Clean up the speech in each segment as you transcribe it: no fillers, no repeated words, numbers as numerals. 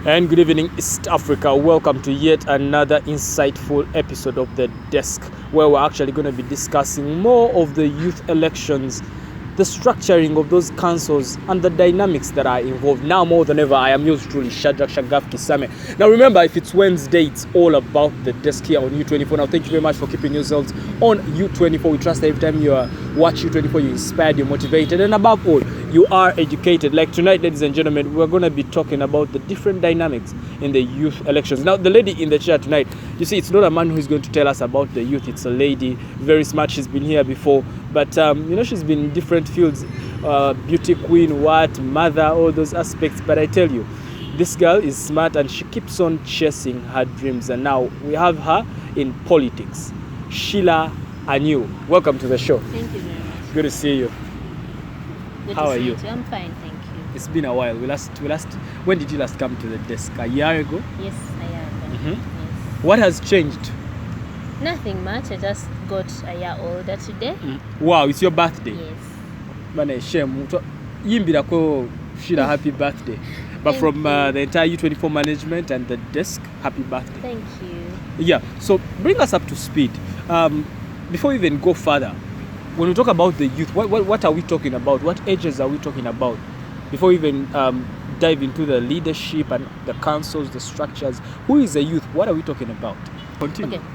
And good evening, East Africa. Welcome to yet another insightful episode of The Desk, where we're actually going to be discussing more of the youth elections, the structuring of those councils, and the dynamics that are involved. Now more than ever, I am yours truly, Shadrach Shagaf Kisame. Now remember, if it's Wednesday, it's all about The Desk here on U24. Now thank you very much for keeping yourselves on U24. We trust that every time you watch U24, you're inspired, you're motivated, and above all, you are educated. Like tonight, ladies and gentlemen, we're going to be talking about the different dynamics in the youth elections. Now, the lady in the chair tonight, you see, it's not a man who's going to tell us about the youth. It's a lady, very smart. She's been here before, but she's been in different fields, beauty queen, mother, all those aspects. But I tell you, this girl is smart and she keeps on chasing her dreams. And now we have her in politics. Sheila Anu, welcome to the show. Thank you very much. Good to see you. Good How to are see you? too. I'm fine, thank you. It's been a while. When did you last come to the desk? A year ago? Yes, I am. Mhm. Yes. What has changed? Nothing much. I just got a year older today. Wow, it's your birthday. Yes. Bana shame. Yimbira ko Sheila, happy birthday. But Thank from you. the entire U24 management and the desk, happy birthday. Thank you. Yeah, so bring us up to speed. Before we even go further, when we talk about the youth, what are we talking about? What ages are we talking about? Before we even dive into the leadership and the councils, the structures, who is a youth? What are we talking about? Continue. Okay.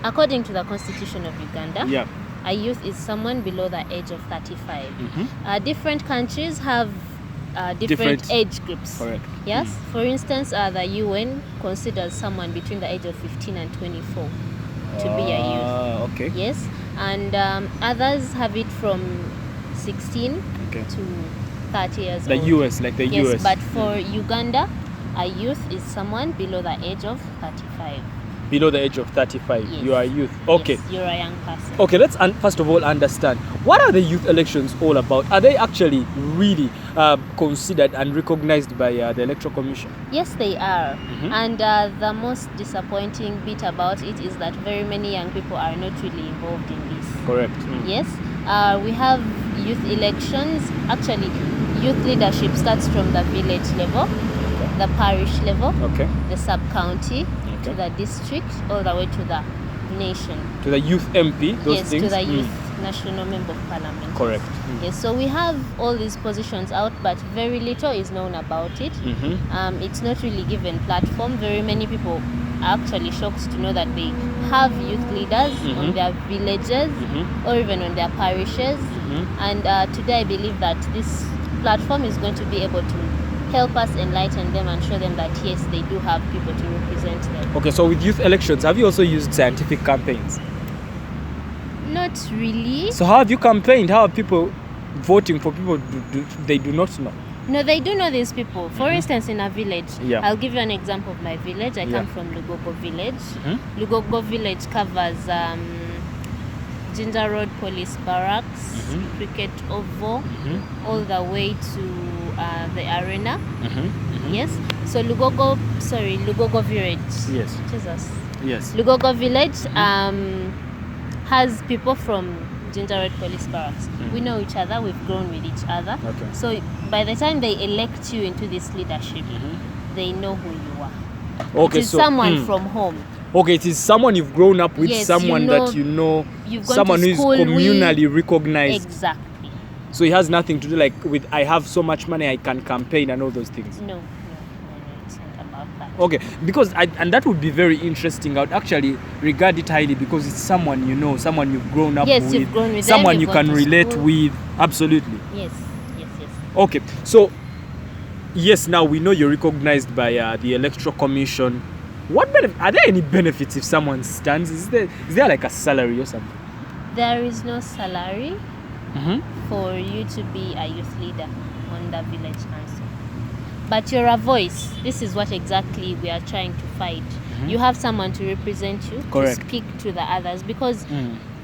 According to the Constitution of Uganda, Yeah. a youth is someone below the age of 35. Mhm. Different countries have different age groups. Correct. Yes. For instance, the UN considers someone between the age of 15 and 24 to be a youth. Okay. Yes, and others have it from 16 Okay. to 30 years The old. US, like the Yes, US. but for Uganda, a youth is someone below the age of 35. Below the age of 35, Yes. you are a youth. Okay. Yes, you're a young person. Okay, let's first of all understand, what are the youth elections all about? Are they actually really considered and recognized by the Electoral Commission? Yes, they are. Mhm. And the most disappointing bit about it is that very many young people are not really involved in this. Correct. Yes, we have youth elections. Actually, youth leadership starts from the village level, the parish level, Okay. the sub-county, Okay. to the district, all the way to the nation. To the youth MP, those Yes, things? to the youth national member of parliament. Correct. Yes, so we have all these positions out, but very little is known about it. Mm-hmm. It's not really given platform. Very many people are actually shocked to know that they have youth leaders on their villages or even on their parishes. And today I believe that this platform is going to be able to help us enlighten them and show them that yes, they do have people to represent them. Okay, so with youth elections, have you also used scientific campaigns? Not really. So how have you campaigned? How are people voting for people they do not know? No, they do know these people. For instance, in a village, Yeah. I'll give you an example of my village. I Yeah. come from Lugogo village. Lugogo village covers Ginger Road Police Barracks, Cricket Oval, all the way to the arena. Yes. So Lugogo village. Yes. Jesus. Yes. Lugogo village has people from Ginger Road Police Barracks. We know each other. We've grown with each other. Okay. So by the time they elect you into this leadership, they know who you are. Okay, It is so someone from home. Okay, it is someone you've grown up with, Yes, someone you know, that you know, you've gone someone to who is school with. communally recognized. Exactly. So it has nothing to do like with I have so much money I can campaign and all those things. No, it's not about that. Okay, because and that would be very interesting. I would actually regard it highly because it's someone you know, someone you've grown up Yes, with, you've grown with them, someone you you've gone can to relate school. with. Absolutely. Yes. Okay, so yes, now we know you're recognized by the Electoral Commission. What are there any benefits if someone stands? Is there like a salary or something? There is no salary for you to be a youth leader on the village council. But you're a voice. This is what exactly we are trying to fight. You have someone to represent you, Correct. to speak to the others. Because,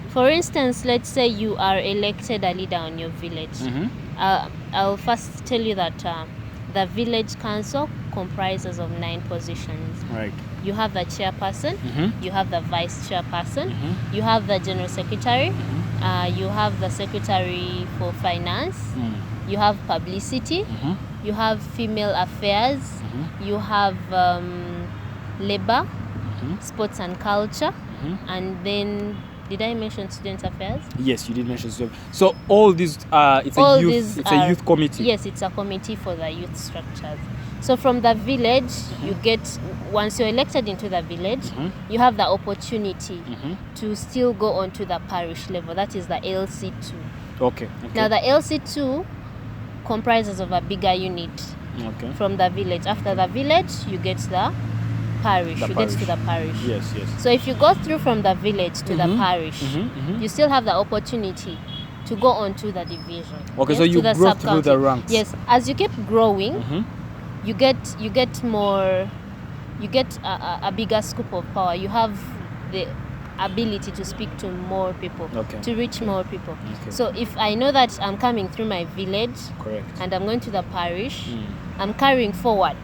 for instance, let's say you are elected a leader on your village. I'll first tell you that the village council comprises of 9 positions. Right. You have the chairperson, you have the vice chairperson, you have the general secretary, you have the secretary for finance, you have publicity, you have female affairs, You have labor, sports and culture, and then did I mention student affairs? Yes, you did mention student. So all these it's a youth committee. Yes, it's a committee for the youth structures. So from the village, you get, once you're elected into the village, you have the opportunity to still go on to the parish level. That is the LC2. Okay. Now the LC2 comprises of a bigger unit from the village. After the village, you get the parish. Get to the parish. Yes. So if you go through from the village to the parish, you still have the opportunity to go on to the division. Okay, yes, so you grow through the ranks. Yes, as you keep growing, you get more, you get a bigger scope of power. You have the ability to speak to more people, to reach more people. So if I know that I'm coming through my village, and I'm going to the parish, I'm carrying forward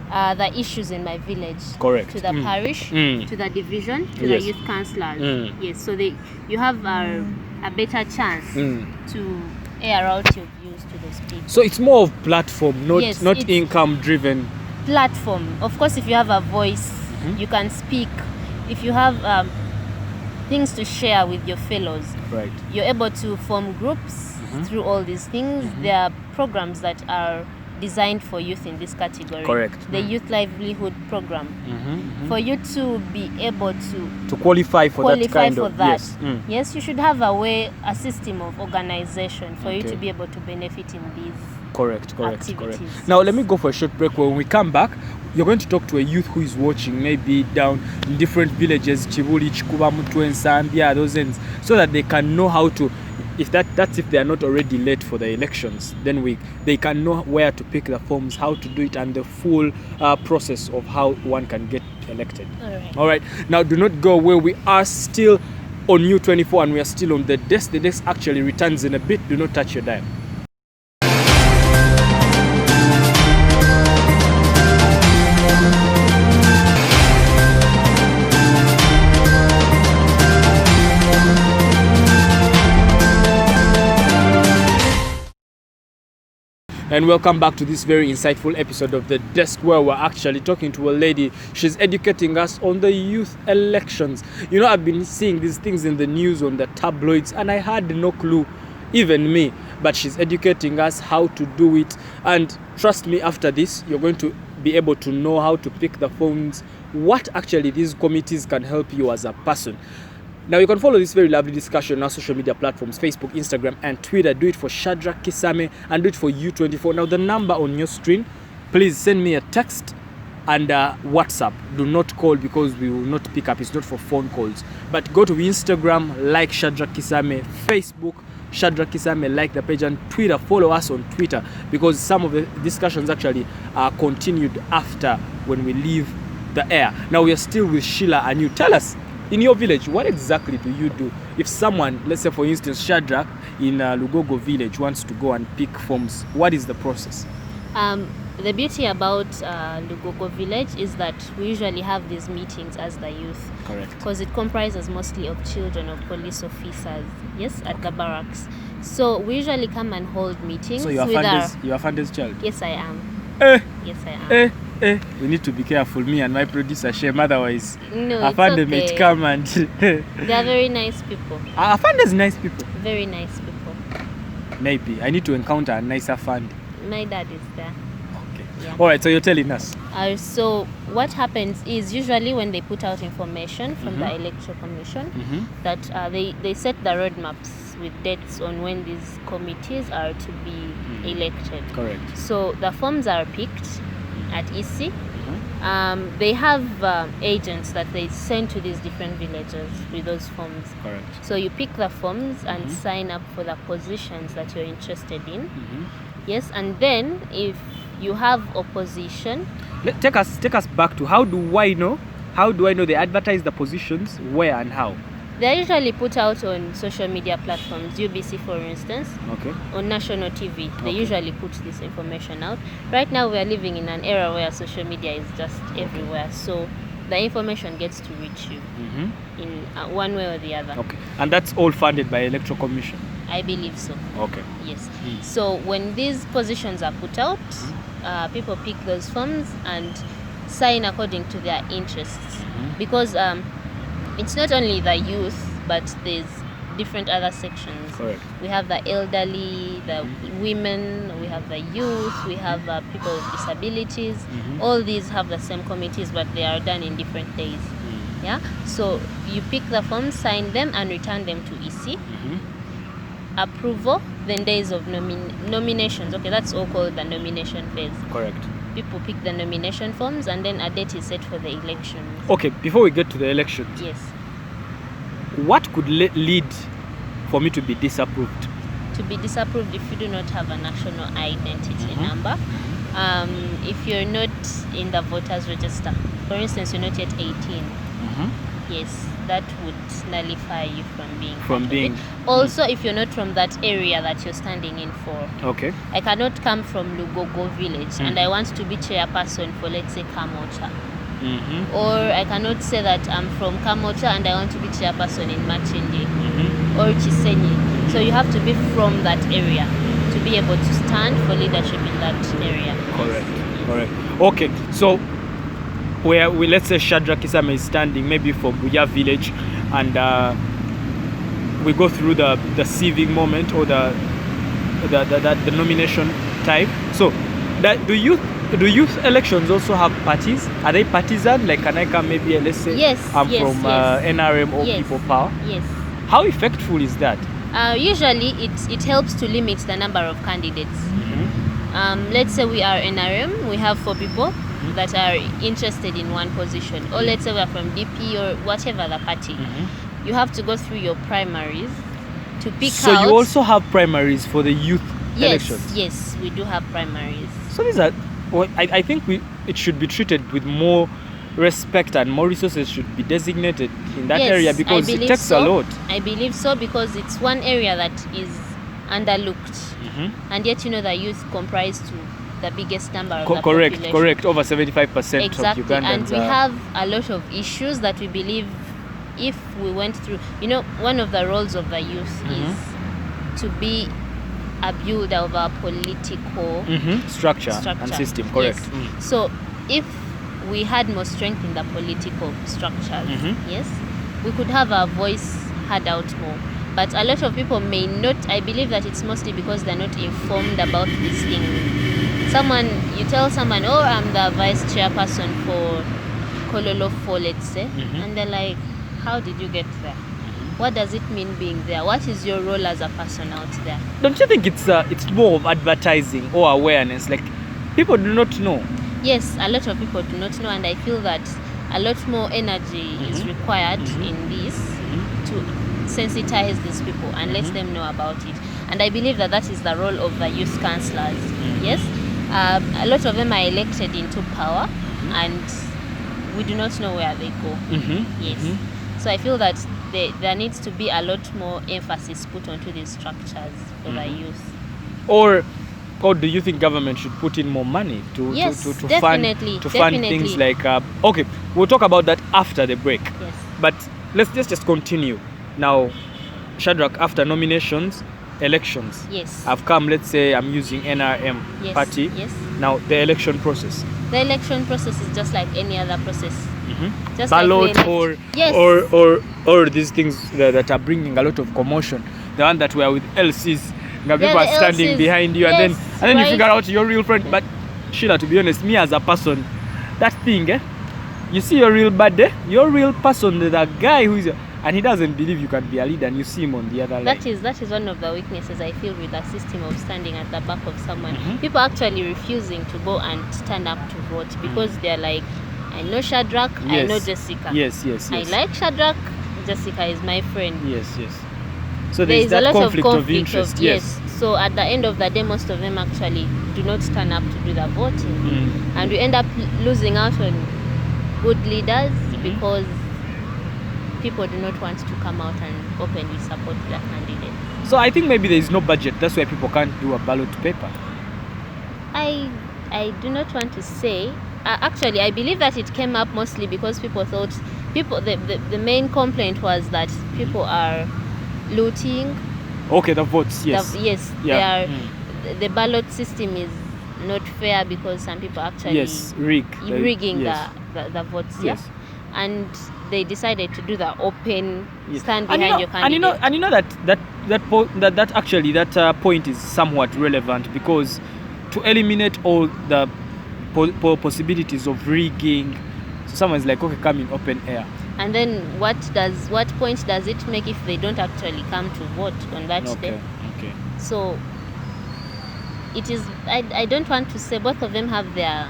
the issues in my village to the parish, to the division, to the youth councillors. Yes, so you have a better chance to air out your views to those people. So it's more of platform, not income driven. Platform. Of course, if you have a voice, you can speak. If you have things to share with your fellows, you're able to form groups through all these things. There are programs that are designed for youth in this category. The Youth Livelihood Program. For you to be able to qualify for that. Yes, you should have a system of organization for you to be able to benefit in these Correct. activities. Now let me go for a short break. When we come back, you're going to talk to a youth who is watching, maybe down in different villages, Chibuli, Chikuba, Mutwe, Zambia, those ends, so that they can know how to, if they are not already late for the elections, then they can know where to pick the forms, how to do it, and the full process of how one can get elected. All right. Now do not go away. We are still on U24 and we are still on the desk. The desk actually returns in a bit. Do not touch your dial. And welcome back to this very insightful episode of The Desk, where we're actually talking to a lady. She's educating us on the youth elections. You know, I've been seeing these things in the news, on the tabloids, and I had no clue, even me. But she's educating us how to do it. And trust me, after this, you're going to be able to know how to pick the phones, what actually these committees can help you as a person. Now you can follow this very lovely discussion on our social media platforms, Facebook, Instagram, and Twitter. Do it for Shadrach Kisame and do it for U24. Now the number on your screen, please send me a text and WhatsApp. Do not call because we will not pick up. It's not for phone calls. But go to Instagram, like Shadrach Kisame, Facebook, Shadrach Kisame, like the page, and Twitter, follow us on Twitter, because some of the discussions actually are continued after when we leave the air. Now we are still with Sheila, and you tell us, in your village, what exactly do you do? If someone, let's say for instance, Shadrach in Lugogo village wants to go and pick forms, what is the process? The beauty about Lugogo village is that we usually have these meetings as the youth. Because it comprises mostly of children of police officers, yes, at the barracks. So we usually come and hold meetings. So you are Fande's child? Yes, I am. Yes, I am. We need to be careful, me and my producer Shem, otherwise Afande may come and they are very nice people. Afande's nice people. Very nice people. Maybe I need to encounter a nicer Afande. My dad is there. Okay. Yeah. All right, so you're telling us. So what happens is, usually when they put out information from the Electoral Commission, that they set the roadmaps with dates on when these committees are to be elected. Correct. So the forms are picked at EC. They have agents that they send to these different villages with those forms. Correct. So you pick the forms and sign up for the positions that you're interested in. Yes, and then if you have opposition, take us back to how do I know they advertise the positions, where and how? They're usually put out on social media platforms, UBC for instance, on national TV. They usually put this information out. Right now we are living in an era where social media is just everywhere, so the information gets to reach you in one way or the other. Okay, and that's all funded by Electoral Commission? I believe so. Okay. Yes. So when these positions are put out, people pick those forms and sign according to their interests, because it's not only the youth, but there's different other sections. Correct. We have the elderly, the women, we have the youth, we have people with disabilities. All these have the same committees, but they are done in different days. Yeah, so you pick the forms, sign them, and return them to EC. Approval, then days of nominations. Okay, that's all called the nomination phase. Correct. People pick the nomination forms, and then a date is set for the elections. Okay, before we get to the elections, Yes. what could lead for me to be disapproved? To be disapproved if you do not have a national identity number. If you're not in the voters register, for instance, you're not yet 18. Yes, that would nullify you from being. Also, if you're not from that area that you're standing in for. Okay. I cannot come from Lugogo village and I want to be chairperson for, let's say, Kamocha. Or I cannot say that I'm from Kamocha and I want to be chairperson in Machindi or Chisenyi. So you have to be from that area to be able to stand for leadership in that area. Correct. Okay, so where let's say Shadrach Kisame is standing maybe for Buya village, and we go through the sieving moment or the nomination time. So that do youth elections also have parties? Are they partisan? Like, can I come maybe, let's say, I'm from NRM or People Power? Yes. How effectful is that? Usually it helps to limit the number of candidates. Let's say we are NRM, we have 4 people that are interested in one position, or let's say we are from DP or whatever the party. You have to go through your primaries to pick out. So you also have primaries for the youth elections? Yes, we do have primaries. So these are, I think it should be treated with more respect, and more resources should be designated in that area, because it takes a lot. I believe so, because it's one area that is underlooked, and yet the youth comprise to the biggest number of the population. Correct, over 75% exactly. of Ugandans. And we have a lot of issues that we believe if we went through, one of the roles of the youth is to be a builder of our political structure and system. Correct. Yes. So if we had more strength in the political structures, we could have our voice heard out more. But a lot of people may not. I believe that it's mostly because they're not informed about this thing. You tell someone, oh, I'm the vice chairperson for Kololo 4, let's say, and they're like, how did you get there? What does it mean being there? What is your role as a person out there? Don't you think it's more of advertising or awareness? Like, people do not know. Yes, a lot of people do not know, and I feel that a lot more energy is required in this to sensitize these people and let them know about it. And I believe that is the role of the youth councillors. Yes, a lot of them are elected into power, and we do not know where they go. Yes, so I feel that there needs to be a lot more emphasis put onto these structures for the youth. Or do you think government should put in more money to definitely, fund things like okay, we'll talk about that after the break. Yes. But let's just continue. Now, Shadrach, after nominations, elections have come. Let's say I'm using NRM party. Yes. Now, the election process. The election process is just like any other process. Just ballot or these things that are bringing a lot of commotion. The one that were with LCs. People are standing behind you, and then you figure out your real friend. But Sheila, to be honest, me as a person, that thing, you see your real bad day, your real person, the guy who is, and he doesn't believe you can be a leader, and you see him on the other line. That is one of the weaknesses I feel with the system of standing at the back of someone. People actually refusing to go and stand up to vote because they're like, I know Shadrach, I know Jessica. Yes. I like Shadrach, Jessica is my friend. Yes. So there is that conflict of interest. Yes. So at the end of the day, most of them actually do not turn up to do the voting, and we end up losing out on good leaders because people do not want to come out and openly support their candidates. So I think maybe there is no budget. That's why people can't do a ballot paper. I do not want to say. Actually, I believe that it came up mostly because people thought the main complaint was that people are looting. Okay, the votes, yes. They are. The ballot system is not fair because some people actually rigging the votes. Yes. Yeah? And they decided to do the open stand behind your candidate. And you know that point is somewhat relevant, because to eliminate all the possibilities of rigging, so someone's like, okay, come in open air. And then what point does it make if they don't actually come to vote on that day? Okay. So it is, I don't want to say, both of them have their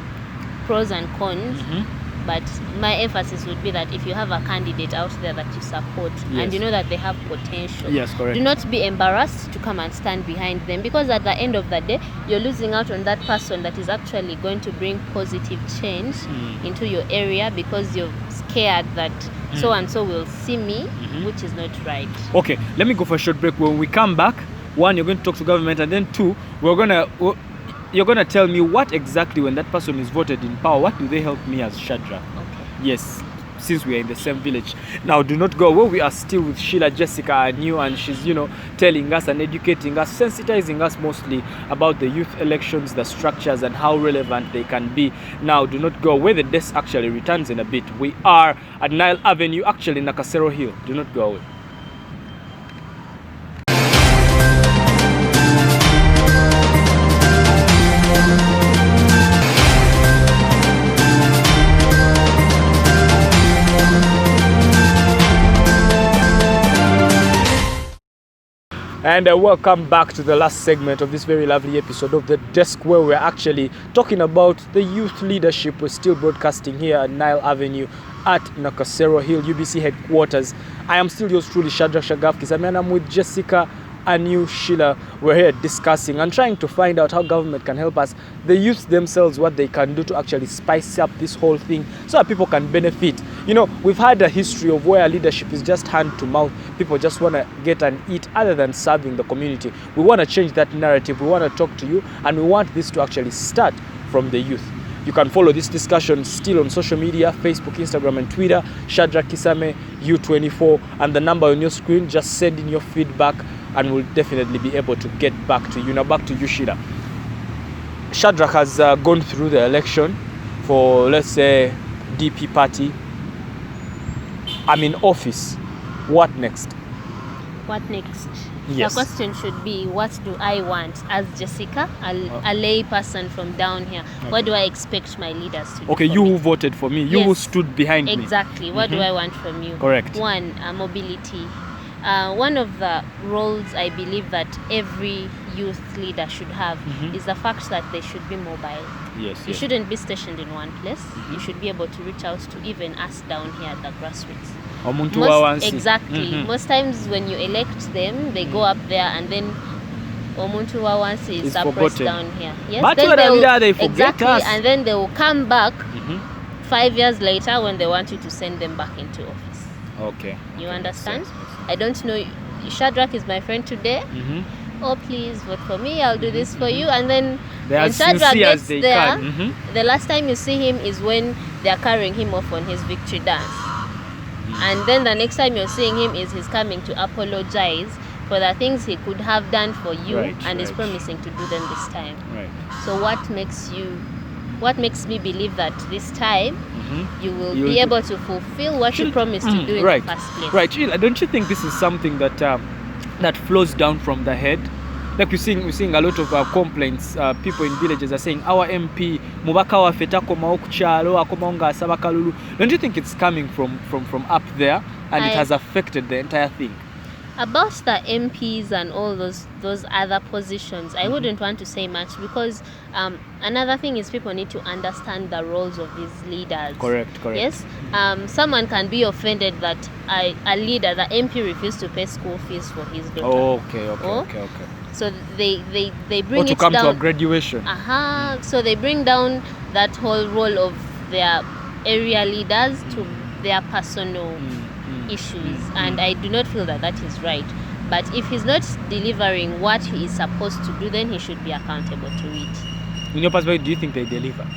pros and cons, but my emphasis would be that if you have a candidate out there that you support, and you know that they have potential, yes, correct, do not be embarrassed to come and stand behind them, because at the end of the day, you're losing out on that person that is actually going to bring positive change into your area, because you're scared that so and so will see me, which is not right. Okay, let me go for a short break. When we come back, one, you're going to talk to government, and then two, you're gonna tell me what exactly, when that person is voted in power, what do they help me as Shadrach? Okay. Yes, since we are in the same village. Now, do not go away. We are still with Sheila, Jessica, and you, and she's, telling us and educating us, sensitizing us mostly about the youth elections, the structures, and how relevant they can be. Now, do not go away. The desk actually returns in a bit. We are at Nile Avenue, actually Nakasero Hill. Do not go away. And welcome back to the last segment of this very lovely episode of The Desk, where we're actually talking about the youth leadership. We're still broadcasting here at Nile Avenue at Nakasero Hill, UBC headquarters. I am still yours truly, Shadrach Shagafkis, and I'm with Jessica and you, Sheila. We're here discussing and trying to find out how government can help us, the youth themselves, what they can do to actually spice up this whole thing so that people can benefit. We've had a history of where leadership is just hand to mouth. People just want to get and eat other than serving the community. We want to change that narrative. We want to talk to you, and we want this to actually start from the youth. You can follow this discussion still on social media, Facebook, Instagram, and Twitter, Shadrach Kisame U24, and the number on your screen. Just send in your feedback, and we'll definitely be able to get back to you. Now, back to you, Sheila. Shadrach has gone through the election for, let's say, DP party. I'm in office. What next? What next? Yes. The question should be, what do I want as Jessica, a lay person from down here? Okay. What do I expect my leaders to do? Okay, you who voted for me, you who stood behind me. Exactly. What do I want from you? Correct. One, mobility. One of the roles I believe that every youth leader should have is the fact that they should be mobile. Yes. You shouldn't be stationed in one place. You should be able to reach out to even us down here at the grassroots. Exactly. Most times when you elect them, they go up there, and then Omuntu Wawansi is suppressed down here. Yes, but then they forget us. And then they will come back 5 years later when they want you to send them back into office. Okay. You understand? Yes. I don't know. Shadrach is my friend today. Oh, please vote for me. I'll do this for you. And then when Shadrach gets there, the last time you see him is when they're carrying him off on his victory dance. And then the next time you're seeing him is he's coming to apologize for the things he could have done for you, and is promising to do them this time. Right. So what makes me believe that this time you will be able to fulfill what you promised to do in the first place? Right. Sheila, don't you think this is something that that flows down from the head? Like we're seeing a lot of complaints. People in villages are saying, our MP mubaka wa fetako maokuchalo akomaunga asaba kalulu. Don't you think it's coming from up there, and it has affected the entire thing? About the MPs and all those other positions, I wouldn't want to say much, because another thing is people need to understand the roles of these leaders. Correct. Yes. Someone can be offended that a leader, the MP, refused to pay school fees for his daughter. Okay. So they bring to come to a graduation. So they bring down that whole role of their area leaders to their personal issues, and I do not feel that is right. But if he's not delivering what he is supposed to do, then he should be accountable to it. In your perspective, do you think they deliver?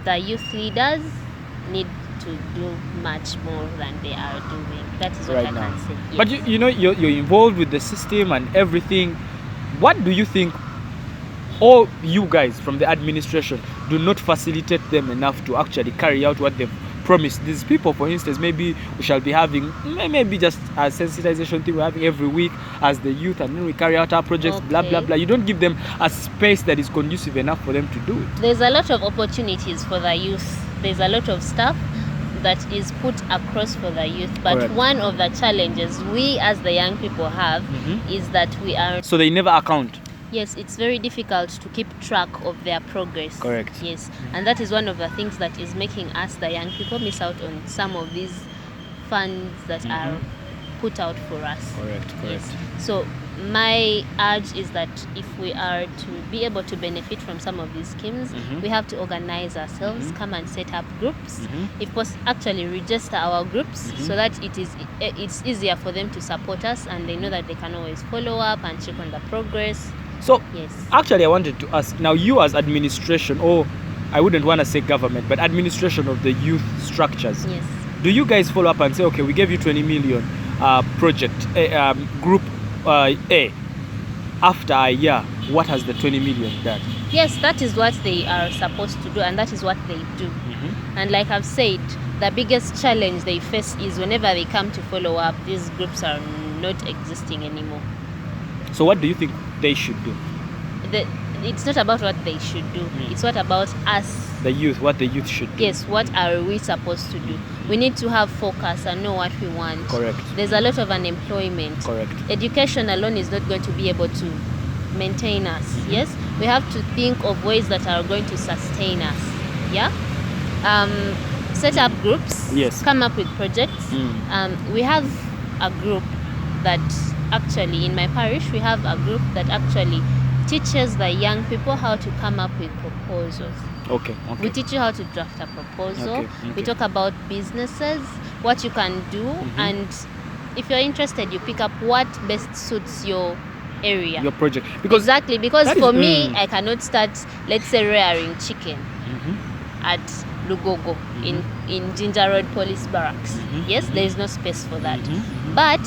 The youth leaders need to do much more than they are doing. That is what I can say. Yes. But you're involved with the system and everything. What do you think or you guys from the administration do not facilitate them enough to actually carry out what they've promised these people. For instance, maybe we shall be having maybe just a sensitization thing we're having every week as the youth, and then we carry out our projects, blah blah blah. You don't give them a space that is conducive enough for them to do it. There's a lot of opportunities for the youth. There's a lot of stuff that is put across for the youth, but Correct. one of the challenges we as the young people have is that we are, So they never account. yes, it's very difficult to keep track of their progress. Correct. Yes, and that is one of the things that is making us the young people miss out on some of these funds that are put out for us. Correct. Yes. So my urge is that if we are to be able to benefit from some of these schemes, we have to organize ourselves, come and set up groups. If actually register our groups so that it's easier for them to support us, and they know that they can always follow up and check on the progress. So Yes. actually I wanted to ask, now you as administration, or I wouldn't want to say government, but administration of the youth structures, Yes. do you guys follow up and say, okay, we gave you 20 million project group A, after a year, what has the 20 million done? Yes, that is what they are supposed to do, and that is what they do. And like I've said, the biggest challenge they face is whenever they come to follow up, these groups are not existing anymore. So what do you think they should do? It's not about what they should do. It's what about us. The youth, what the youth should do. Yes, what are we supposed to do? We need to have focus and know what we want. Correct. There's a lot of unemployment. Correct. Education alone is not going to be able to maintain us. Yes, we have to think of ways that are going to sustain us. Yeah. Set up groups. Yes. Come up with projects. We have a group that actually, in my parish, we have a group that actually teaches the young people how to come up with proposals. Okay. We teach you how to draft a proposal. Okay. We talk about businesses, what you can do, and if you're interested, you pick up what best suits your area. Your project. Because Exactly, because that for is- me, I cannot start, let's say, rearing chicken at Lugogo in Ginger Road Police Barracks. Yes, there is no space for that. But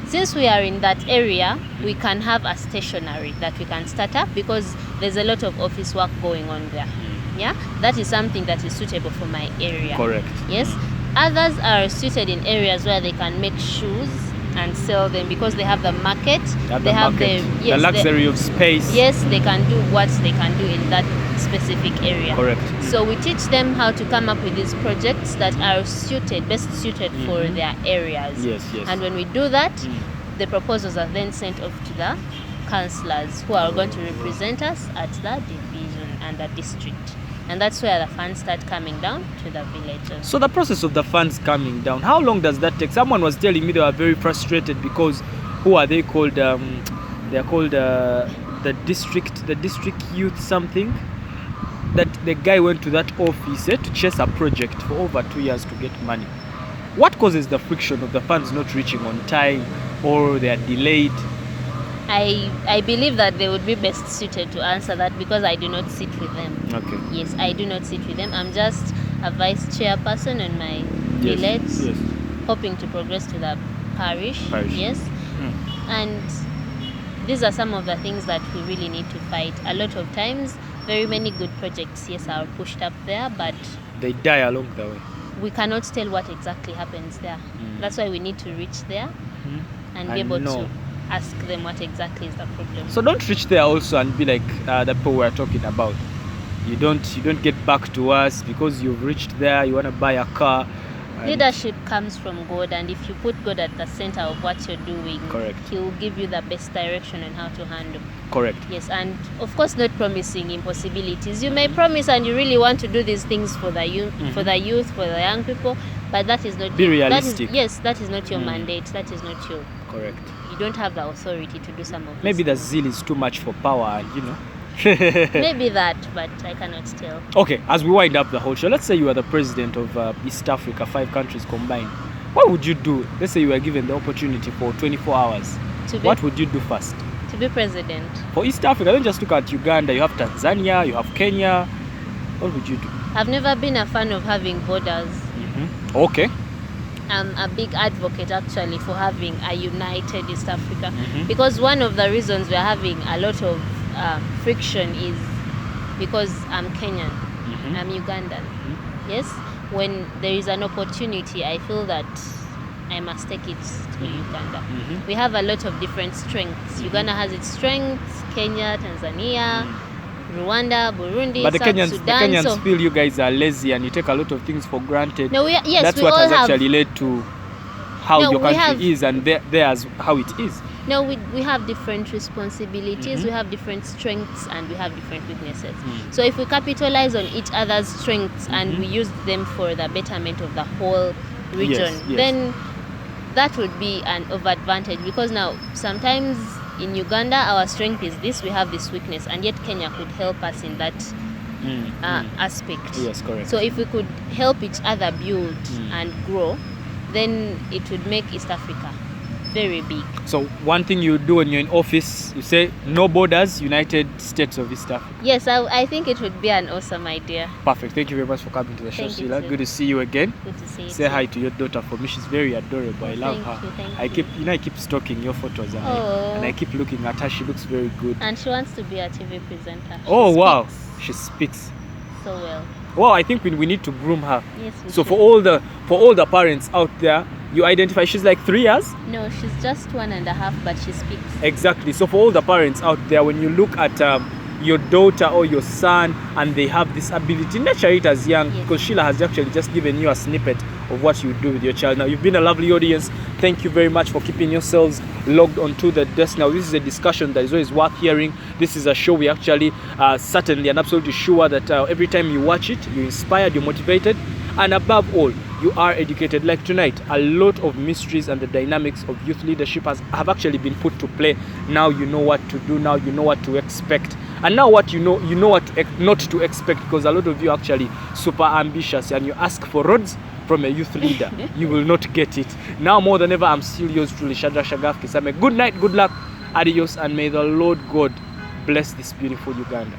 since we are in that area, we can have a stationery that we can start up, because there's a lot of office work going on there. Yeah, that is something that is suitable for my area. Correct. Yes, others are suited in areas where they can make shoes and sell them, because they have the market. They have the luxury of space. Yes, they can do what they can do in that specific area. Correct. So we teach them how to come up with these projects that are best suited for their areas. Yes, yes. And when we do that, the proposals are then sent off to the councillors who are going to represent us at the division and the district. And that's where the funds start coming down to the villages. So the process of the funds coming down, how long does that take? Someone was telling me they were very frustrated because, who are they called? They're called the district youth something. That the guy went to that office to chase a project for over 2 years to get money. What causes the friction of the funds not reaching on time, or they are delayed? I believe that they would be best suited to answer that, because I do not sit with them. Okay. Yes, I do not sit with them. I'm just a vice chairperson in my village, Yes. hoping to progress to the parish. Yes. And these are some of the things that we really need to fight. A lot of times, very many good projects, yes, are pushed up there, but They die along the way. we cannot tell what exactly happens there. That's why we need to reach there and be able know. to ask them what exactly is the problem. So don't reach there also and be like the people we're talking about. You don't get back to us because you've reached there. You want to buy a car. and- Leadership comes from God, and if you put God at the center of what you're doing, Correct. He will give you the best direction on how to handle. Correct. Yes, and of course, not promising impossibilities. You may promise and you really want to do these things for the youth, for the young people, but that is not. Be realistic. That is not your mandate. That is not your. Correct. You don't have the authority to do some of. Maybe the these zeal is too much for power, and things. Maybe that, but I cannot tell. Okay, as we wind up the whole show, let's say you are the president of East Africa, 5 countries combined. What would you do? Let's say you were given the opportunity for 24 hours. What would you do first? To be president. For East Africa, don't just look at Uganda. You have Tanzania, you have Kenya. What would you do? I've never been a fan of having borders. Okay. I'm a big advocate actually for having a united East Africa, because one of the reasons we're having a lot of friction is because I'm Kenyan, Mhm. I'm Ugandan. Mhm. Yes, when there is an opportunity, I feel that I must take it to Uganda. Mhm. We have a lot of different strengths. Uganda has its strengths, Kenya, Tanzania, Rwanda, Burundi, But the South Kenyans, Sudan. So feel you guys are lazy and you take a lot of things for granted. no, yes, That's we what all has have. actually led to how No, your we country have- is and theirs how it is. No, we have different responsibilities, Mhm. we have different strengths, and we have different weaknesses. Mm. So if we capitalize on each other's strengths and Mhm. we use them for the betterment of the whole region, Yes. then that would be an advantage, because now sometimes in Uganda our strength is this, we have this weakness, and yet Kenya could help us in that aspect. Yes, correct. So if we could help each other build and grow, then it would make East Africa very big. So one thing you do when you're in office, you say no borders, United States of East Africa. Yes, I think it would be an awesome idea. Perfect. Thank you very much for coming to the show, Thank you Sheila. too. Good to see you again. Good to see you. Say too. hi to your daughter for me. She's very adorable. I Oh, love thank her. you, thank I keep, you. I keep stalking your photos, Oh. and I keep looking at her. She looks very good. And she wants to be a TV presenter. Oh She wow, speaks she speaks. so well. Wow, I think we need to groom her. Yes. We So should. for all the parents out there, you identify she's like 3 years. No, she's just 1.5, but she speaks. Exactly. So for all the parents out there, when you look at your daughter or your son and they have this ability, nurture it as young, Yes. because Sheila has actually just given you a snippet of what you do with your child. Now, you've been a lovely audience. Thank you very much for keeping yourselves logged onto the desk. Now, this is a discussion that is always worth hearing. This is a show we actually certainly and absolutely sure that every time you watch it, you're inspired, you're motivated, and above all, you are educated. Like tonight, a lot of mysteries and the dynamics of youth leadership have actually been put to play. Now you know what to do. Now you know what to expect. And now what you know what not to expect, because a lot of you are actually super ambitious and you ask for roads from a youth leader. You will not get it. Now more than ever, I'm still yours truly, Shadrach Shagaf Kisame. Good night, good luck, adios, and may the Lord God bless this beautiful Uganda.